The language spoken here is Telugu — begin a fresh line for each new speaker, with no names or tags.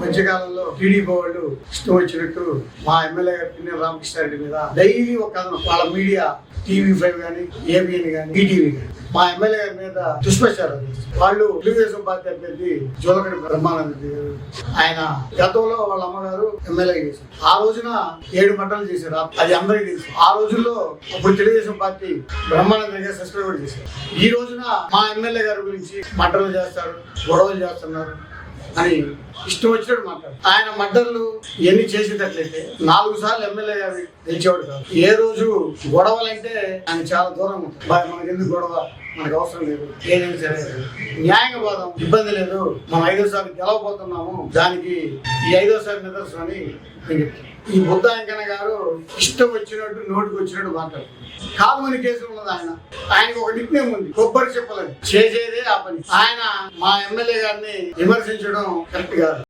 మధ్యకాలంలో టీడీపీ వాళ్ళు ఇష్టం వచ్చినట్టు మా ఎమ్మెల్యే గారు పిన్నెల రామకృష్ణారెడ్డి మీద డైలీ ఒక కథనం. వాళ్ళ మీడియా TV5 కానీ ABN కానీ ఈటీవీ కానీ మా ఎమ్మెల్యే గారి మీద దుష్ప్రచారం. వాళ్ళు తెలుగుదేశం పార్టీ అభ్యర్థి జోలకండి బ్రహ్మానంద గారు, ఆయన గతంలో వాళ్ళ అమ్మగారు ఎమ్మెల్యే చేశారు. ఆ రోజున 7 మర్డర్లు చేశారు. అది అందరికీ తెలుసు. ఆ రోజుల్లో అప్పుడు తెలుగుదేశం పార్టీ బ్రహ్మానంద గారు సస్పెండ్ కూడా చేశారు. ఈ రోజున మా ఎమ్మెల్యే గారి గురించి మర్డర్లు చేస్తారు, గొడవలు చేస్తున్నారు అని ఇష్టం వచ్చినట్టు మాట్లాడు. ఆయన మర్డర్లు ఎన్ని చేసేటట్లయితే 4 సార్లు ఎమ్మెల్యే గారు గెలిచేవాడు కాదు. ఏ రోజు గొడవలంటే ఆయన చాలా దూరం ఉంటుంది. మనకి ఎందుకు గొడవ, మనకు అవసరం లేదు, ఏదైనా సరే న్యాయంగా పోదాం, ఇబ్బంది లేదు, మనం 5వ సారి గెలవబోతున్నాము, దానికి ఈ 5వ సారి నిదర్శనని నేను చెప్తాను. ఈ బుద్ధ వెంకన్న గారు ఇష్టం వచ్చినట్టు నోటికి వచ్చినట్టు మాట్లాడుతున్నారు. కామని కేసులు ఉన్నది ఆయనకు ఒక నిక్నేమ్ ఉంది, కొబ్బరి చెప్పలేదు, చేసేదే ఆ పని. ఆయన మా ఎమ్మెల్యే గారిని విమర్శించడం కరెక్ట్ కాదు.